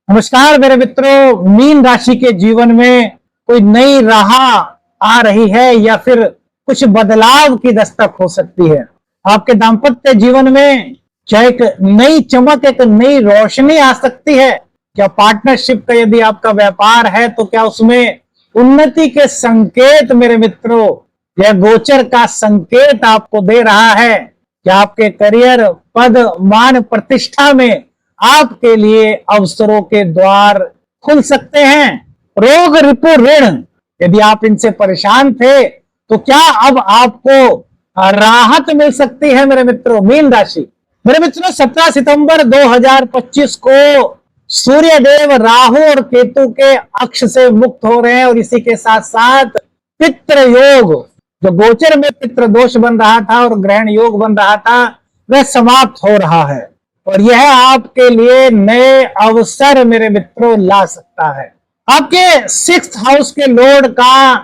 नमस्कार मेरे मित्रों, मीन राशि के जीवन में कोई नई राह आ रही है या फिर कुछ बदलाव की दस्तक हो सकती है। आपके दाम्पत्य जीवन में क्या एक नई चमक, एक नई रोशनी आ सकती है। क्या पार्टनरशिप का यदि आपका व्यापार है तो क्या उसमें उन्नति के संकेत मेरे मित्रों, यह गोचर का संकेत आपको दे रहा है। क्या आपके करियर, पद, मान, प्रतिष्ठा में आपके लिए अवसरों के द्वार खुल सकते हैं। रोग, रिपु, ऋण, यदि आप इनसे परेशान थे तो क्या अब आपको राहत मिल सकती है मेरे मित्रों। मीन राशि मेरे मित्रों, 17 सितंबर 2025 को सूर्य देव राहु और केतु के अक्ष से मुक्त हो रहे हैं और इसी के साथ साथ पितृ योग, जो गोचर में पितृ दोष बन रहा था और ग्रहण योग बन रहा था, वह समाप्त हो रहा है और यह आपके लिए नए अवसर मेरे मित्रों ला सकता है। आपके 6th हाउस के लॉर्ड का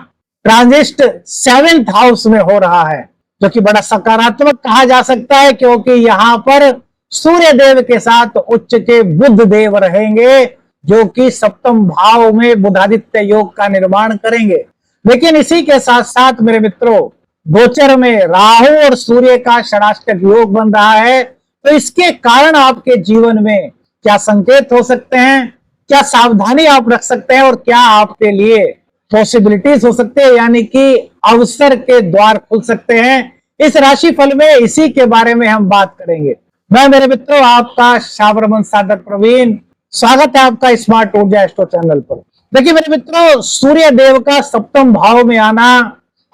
ट्रांजिट 7th हाउस में हो रहा है, जो कि बड़ा सकारात्मक कहा जा सकता है, क्योंकि यहां पर सूर्य देव के साथ उच्च के बुध देव रहेंगे, जो कि 7th भाव में बुधादित्य योग का निर्माण करेंगे। लेकिन इसी के साथ साथ मेरे मित्रों, गोचर में राहु और सूर्य का षडाष्टक योग बन रहा है, तो इसके कारण आपके जीवन में क्या संकेत हो सकते हैं, क्या सावधानी आप रख सकते हैं और क्या आपके लिए पॉसिबिलिटीज हो सकते हैं, यानी कि अवसर के द्वार खुल सकते हैं। इस राशि फल में इसी के बारे में हम बात करेंगे। मैं मेरे मित्रों आपका शाबरमन साधक प्रवीण, स्वागत है आपका स्मार्ट ऊर्जा एस्ट्रो चैनल पर। देखिए मेरे मित्रों, सूर्य देव का 7th भाव में आना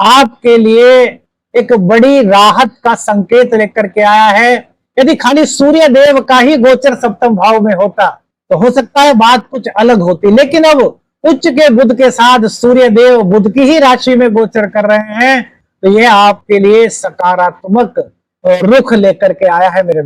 आपके लिए एक बड़ी राहत का संकेत लेकर के आया है। यदि खाली सूर्य देव का ही गोचर 7th भाव में होता तो हो सकता है बात कुछ अलग होती, लेकिन अब उच्च के बुध के साथ सूर्य देव बुध की ही राशि में गोचर कर रहे हैं, तो यह आपके लिए सकारात्मक रुख लेकर के आया है मेरे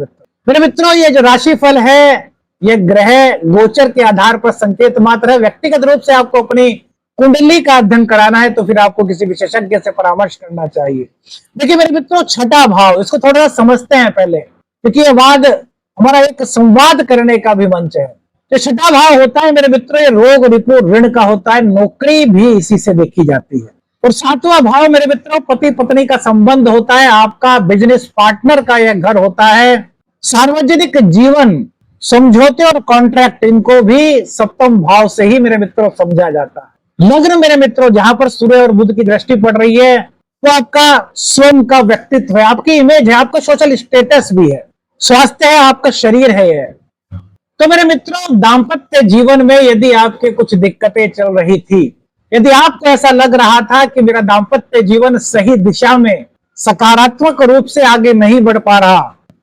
मित्रों। ये जो राशि फल है, ये ग्रह गोचर के आधार पर संकेत मात्र है। व्यक्तिगत रूप से आपको अपनी कुंडली का अध्ययन कराना है तो फिर आपको किसी विशेषज्ञ से परामर्श करना चाहिए। देखिए मेरे मित्रों, 6ठा भाव, इसको थोड़ा सा समझते हैं पहले, क्योंकि ये बाद हमारा एक संवाद करने का भी मंच है। जो 6ठा भाव होता है मेरे मित्रों, ये रोग, रिपु, ऋण का होता है। नौकरी भी इसी से देखी जाती है। और 7वां भाव मेरे मित्रों, पति पत्नी का संबंध होता है। आपका बिजनेस पार्टनर का यह घर होता है। सार्वजनिक जीवन, समझौते और कॉन्ट्रैक्ट, इनको भी 7th भाव से ही मेरे मित्रों समझा जाता है। लग्न मेरे मित्रों, जहां पर सूर्य और बुध की दृष्टि पड़ रही है, वो आपका स्वयं का व्यक्तित्व है, आपकी इमेज है, आपका सोशल स्टेटस भी है, स्वास्थ्य है, आपका शरीर है। ये तो मेरे मित्रों, दाम्पत्य जीवन में यदि आपके कुछ दिक्कतें चल रही थी, यदि आपको ऐसा लग रहा था कि मेरा दाम्पत्य जीवन सही दिशा में सकारात्मक रूप से आगे नहीं बढ़ पा रहा,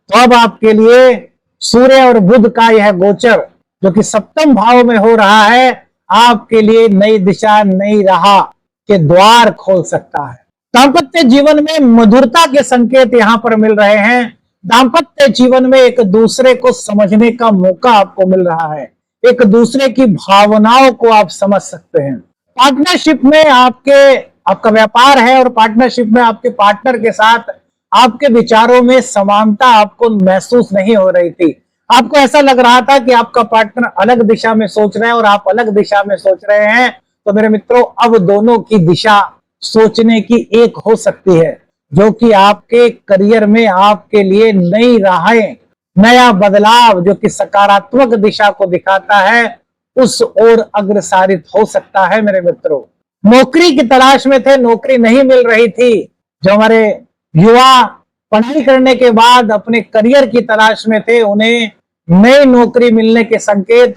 तो अब आपके लिए सूर्य और बुध का यह गोचर, जो कि 7th भाव में हो रहा है, आपके लिए नई दिशा, नई राह के द्वार खोल सकता है। दाम्पत्य जीवन में मधुरता के संकेत यहां पर मिल रहे हैं। दाम्पत्य जीवन में एक दूसरे को समझने का मौका आपको मिल रहा है, एक दूसरे की भावनाओं को आप समझ सकते हैं। पार्टनरशिप में आपका व्यापार है और पार्टनरशिप में आपके पार्टनर के साथ आपके विचारों में समानता आपको महसूस नहीं हो रही थी। आपको ऐसा लग रहा था कि आपका पार्टनर अलग दिशा में सोच रहे हैं और आप अलग दिशा में सोच रहे हैं। तो मेरे मित्रों, अब दोनों की दिशा सोचने की एक हो सकती है, जो कि आपके करियर में आपके लिए नई राहें, नया बदलाव, जो कि सकारात्मक दिशा को दिखाता है, उस ओर अग्रसारित हो सकता है मेरे मित्रों। नौकरी की तलाश में थे, नौकरी नहीं मिल रही थी, जो हमारे युवा पढ़ाई करने के बाद अपने करियर की तलाश में थे, उन्हें नई नौकरी मिलने के संकेत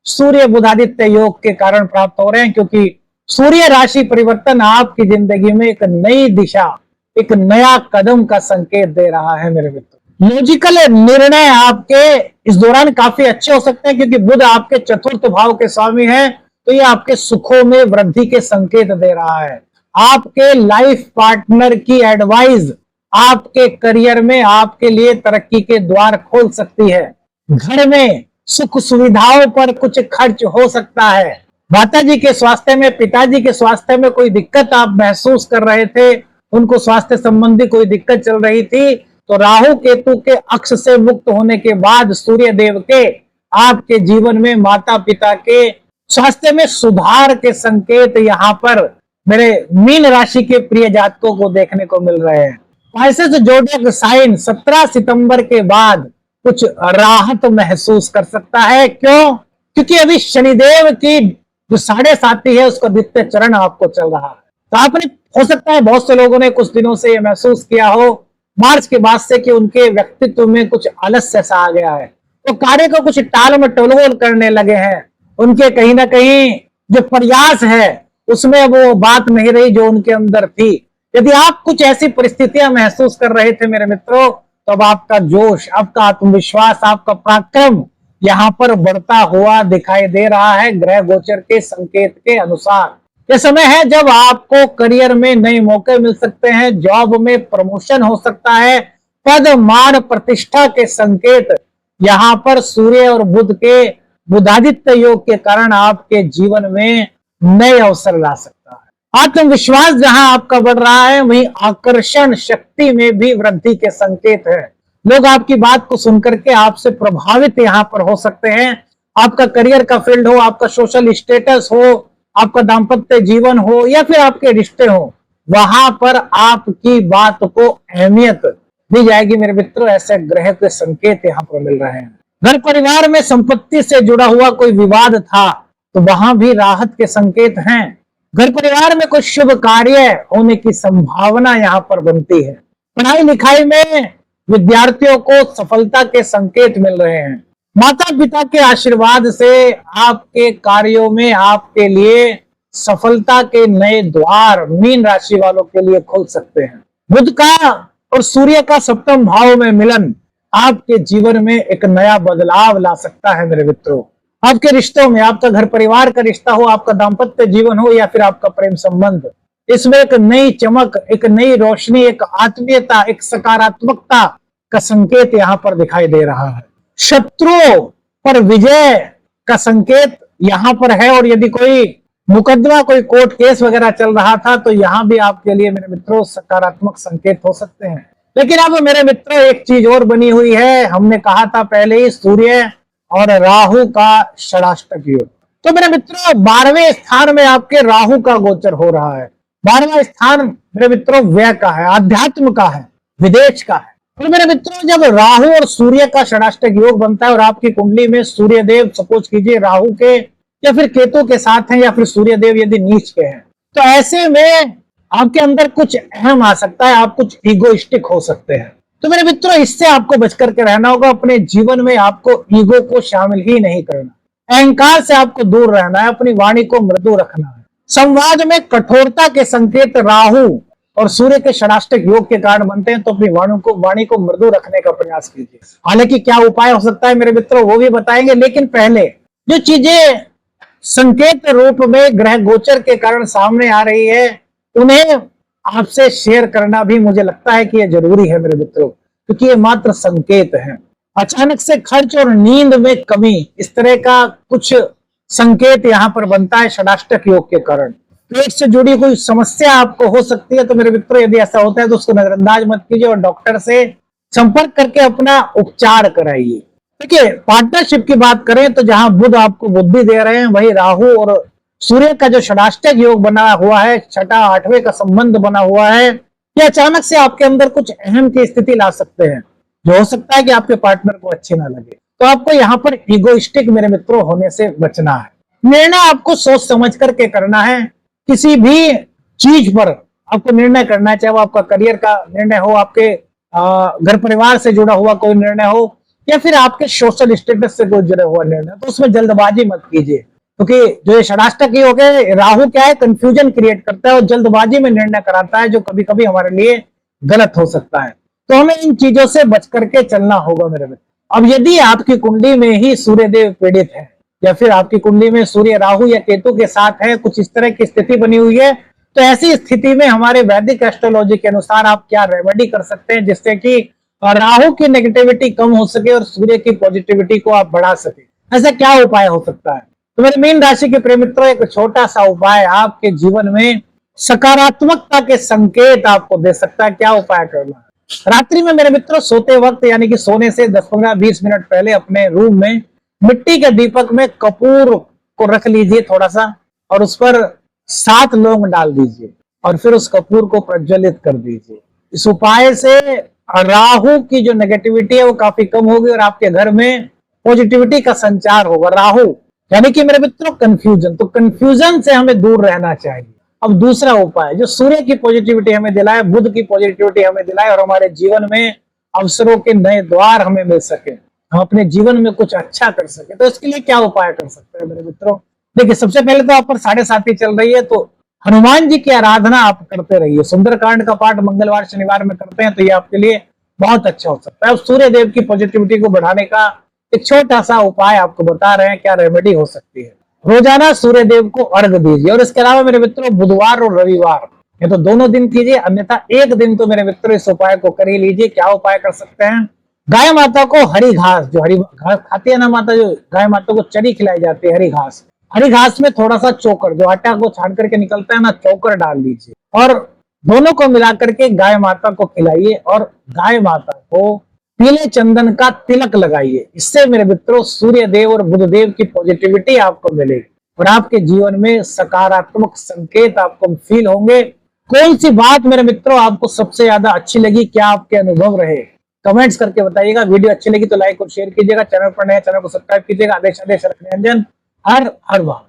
सूर्य बुधादित्य योग के कारण प्राप्त हो रहे हैं, क्योंकि सूर्य राशि परिवर्तन आपकी जिंदगी में एक नई दिशा, एक नया कदम का संकेत दे रहा है मेरे मित्रों। लॉजिकल निर्णय आपके इस दौरान काफी अच्छे हो सकते हैं, क्योंकि बुध आपके 4th भाव के स्वामी हैं, तो ये आपके सुखों में वृद्धि के संकेत दे रहा है। आपके लाइफ पार्टनर की एडवाइस आपके करियर में आपके लिए तरक्की के द्वार खोल सकती है। घर में सुख सुविधाओं पर कुछ खर्च हो सकता है। माताजी के स्वास्थ्य में, पिताजी के स्वास्थ्य में कोई दिक्कत आप महसूस कर रहे थे, उनको स्वास्थ्य संबंधी कोई दिक्कत चल रही थी, तो राहु केतु के अक्ष से मुक्त होने के बाद सूर्य देव के आपके जीवन में माता पिता के स्वास्थ्य में सुधार के संकेत यहाँ पर मेरे मीन राशि के प्रिय जातकों को देखने को मिल रहे हैं। पाइसेस जोडिएक साइन 17 सितंबर के बाद कुछ राहत महसूस कर सकता है। क्यों? क्योंकि अभी शनिदेव की जो 7.5 है उसका द्वितीय चरण आपको चल रहा है। तो आपने, हो सकता है बहुत से लोगों ने कुछ दिनों से ये महसूस किया हो मार्च के बाद से कि उनके व्यक्तित्व में कुछ आलस्य सा आ गया है, तो कार्य को कुछ टाल मटोल करने लगे हैं। उनके कहीं ना कहीं जो प्रयास है उसमें वो बात नहीं रही जो उनके अंदर थी। यदि आप कुछ ऐसी परिस्थितियां महसूस कर रहे थे मेरे मित्रों, तो अब आपका जोश, आपका आत्मविश्वास, आपका पराक्रम यहाँ पर बढ़ता हुआ दिखाई दे रहा है ग्रह गोचर के संकेत के अनुसार। यह समय है जब आपको करियर में नए मौके मिल सकते हैं, जॉब में प्रमोशन हो सकता है, पद मान प्रतिष्ठा के संकेत यहाँ पर सूर्य और बुध के बुधादित्य योग के कारण आपके जीवन में नए अवसर ला सकता है। आत्मविश्वास जहां आपका बढ़ रहा है वहीं आकर्षण शक्ति में भी वृद्धि के संकेत है। लोग आपकी बात को सुनकर के आपसे प्रभावित यहाँ पर हो सकते हैं। आपका करियर का फील्ड हो, आपका सोशल स्टेटस हो, आपका दाम्पत्य जीवन हो या फिर आपके रिश्ते हो, वहां पर आपकी बात को अहमियत दी जाएगी मेरे मित्रों। ऐसे ग्रह के संकेत यहाँ पर मिल रहे हैं। घर परिवार में संपत्ति से जुड़ा हुआ कोई विवाद था तो वहां भी राहत के संकेत हैं। घर परिवार में कोई शुभ कार्य होने की संभावना यहाँ पर बनती है। पढ़ाई लिखाई में विद्यार्थियों को सफलता के संकेत मिल रहे हैं। माता पिता के आशीर्वाद से आपके कार्यों में आपके लिए सफलता के नए द्वार मीन राशि वालों के लिए खुल सकते हैं। बुध का और सूर्य का सप्तम भाव में मिलन आपके जीवन में एक नया बदलाव ला सकता है मेरे मित्रों। आपके रिश्तों में, आपका घर परिवार का रिश्ता हो, आपका दाम्पत्य जीवन हो या फिर आपका प्रेम संबंध, इसमें एक नई चमक, एक नई रोशनी, एक आत्मीयता, एक सकारात्मकता का संकेत यहाँ पर दिखाई दे रहा है। शत्रुओं पर विजय का संकेत यहाँ पर है। और यदि कोई मुकदमा, कोई कोर्ट केस वगैरह चल रहा था तो यहाँ भी आपके लिए मेरे मित्रों सकारात्मक संकेत हो सकते हैं। लेकिन अब मेरे मित्रों एक चीज और बनी हुई है। हमने कहा था पहले ही सूर्य और राहु का षडाष्टक योग। तो मेरे मित्रों 12वें स्थान में आपके राहु का गोचर हो रहा है। 12वां स्थान मेरे मित्रों व्यय का है, अध्यात्म का है, विदेश का है। और मेरे मित्रों जब राहु और सूर्य का षडाष्टक योग बनता है और आपकी कुंडली में सूर्य देव सपोज कीजिए राहु के या फिर केतु के साथ हैं या फिर सूर्य देव यदि नीच के हैं, तो ऐसे में आपके अंदर कुछ अहम आ सकता है, आप कुछ ईगोइस्टिक हो सकते हैं। तो मेरे मित्रों इससे आपको बच करके रहना होगा। अपने जीवन में आपको ईगो को शामिल ही नहीं करना, अहंकार से आपको दूर रहना है, अपनी वाणी को मृदु रखना है। संवाद में कठोरता के संकेत राहु और सूर्य के षडाष्टक योग के कारण बनते हैं, तो अपनी वाणी को मृदु रखने का प्रयास कीजिए। हालांकि क्या उपाय हो सकता है मेरे मित्रों वो भी बताएंगे, लेकिन पहले जो चीजें संकेत रूप में ग्रह गोचर के कारण सामने आ रही है उन्हें आपसे शेयर करना भी मुझे लगता है कि यह जरूरी है मेरे मित्रों, क्योंकि ये मात्र संकेत हैं। अचानक से खर्च और नींद में कमी, इस तरह का कुछ संकेत यहाँ पर बनता है षडाष्टक योग के कारण। पेट से जुड़ी कोई समस्या आपको हो सकती है, तो मेरे मित्रों यदि ऐसा होता है तो उसको नजरअंदाज मत कीजिए और डॉक्टर से संपर्क करके अपना उपचार कराइए। देखिए पार्टनरशिप की बात करें तो जहां बुध आपको बुद्धि दे रहे हैं वही राहु और सूर्य का जो षडाष्टक योग बना हुआ है, 6ठा 8वें का संबंध बना हुआ है, ये अचानक से आपके अंदर कुछ अहम की स्थिति ला सकते हैं जो हो सकता है कि आपके पार्टनर को अच्छी ना लगे। तो आपको यहाँ पर इगोइस्टिक मेरे मित्रों होने से बचना है। निर्णय आपको सोच समझ करके करना है। किसी भी चीज पर आपको निर्णय करना है, चाहे वो आपका करियर का निर्णय हो, आपके घर परिवार से जुड़ा हुआ कोई निर्णय हो या फिर आपके सोशल स्टेटस से कोई जुड़ा हुआ निर्णय, तो उसमें जल्दबाजी मत कीजिए। क्योंकि जो ये षडाष्टक योग है, राहु क्या है, कंफ्यूजन क्रिएट करता है और जल्दबाजी में निर्णय कराता है जो कभी कभी हमारे लिए गलत हो सकता है। तो हमें इन चीजों से बच करके चलना होगा मेरे मित्र। अब यदि आपकी कुंडली में ही सूर्य देव पीड़ित है या फिर आपकी कुंडली में सूर्य राहु या केतु के साथ है, कुछ इस तरह की स्थिति बनी हुई है, तो ऐसी स्थिति में हमारे वैदिक एस्ट्रोलॉजी के अनुसार आप क्या रेमेडी कर सकते हैं जिससे कि राहु की नेगेटिविटी कम हो सके और सूर्य की पॉजिटिविटी को आप बढ़ा सके। ऐसा क्या उपाय हो सकता है? तो मेरे मीन राशि के प्रेम मित्रों एक छोटा सा उपाय आपके जीवन में सकारात्मकता के संकेत आपको दे सकता है। क्या उपाय करना है? रात्रि में मेरे मित्रों सोते वक्त यानी कि सोने से 10-15-20 मिनट पहले अपने रूम में मिट्टी के दीपक में कपूर को रख लीजिए थोड़ा सा, और उस पर 7 लौंग डाल दीजिए और फिर उस कपूर को प्रज्वलित कर दीजिए। इस उपाय से राहु की जो नेगेटिविटी है वो काफी कम होगी और आपके घर में पॉजिटिविटी का संचार होगा। राहु यानी कि मेरे मित्रों कंफ्यूजन, तो कंफ्यूजन से हमें दूर रहना चाहिए। अब दूसरा उपाय जो सूर्य की पॉजिटिविटी हमें दिलाए, बुध की पॉजिटिविटी हमें दिलाए और हमारे जीवन में अवसरों के नए द्वार हमें मिल सके, हम अपने जीवन में कुछ अच्छा कर सके, तो इसके लिए क्या उपाय कर सकते हैं मेरे मित्रों? देखिए, सबसे पहले तो आप पर 7.5 चल रही है, तो हनुमान जी की आराधना आप करते रहिए। सुंदरकांड का पाठ मंगलवार शनिवार में करते हैं तो ये आपके लिए बहुत अच्छा हो सकता है। अब सूर्य देव की पॉजिटिविटी को बढ़ाने का एक छोटा सा उपाय आपको बता रहे हैं, क्या रेमेडी हो सकती है। रोजाना सूर्य देव को अर्घ दीजिए, और इसके अलावा मेरे मित्रों बुधवार और रविवार ये तो दोनों दिन कीजिए, अन्यथा एक दिन तो मेरे मित्रों इस उपाय को कर ही लीजिए। क्या उपाय कर सकते हैं? गाय माता को हरी घास, जो हरी घास खाती है ना माता, जो गाय माता को चरी खिलाई जाती है, हरी घास में थोड़ा सा चोकर, जो आटा को छान करके निकलता है ना, चोकर डाल दीजिए और दोनों को मिलाकर के गाय माता को खिलाइए और गाय माता को पीले चंदन का तिलक लगाइए। इससे मेरे मित्रों सूर्य देव और बुध देव की पॉजिटिविटी आपको मिलेगी और आपके जीवन में सकारात्मक संकेत आपको फील होंगे। कौन सी बात मेरे मित्रों आपको सबसे ज्यादा अच्छी लगी, क्या आपके अनुभव रहे, कमेंट्स करके बताइएगा। वीडियो अच्छी लगी तो लाइक और शेयर कीजिएगा। चैनल पर नए, चैनल को सब्सक्राइब कीजिएगा। आदेश आदेश रखने अंजन, हर हर वाह।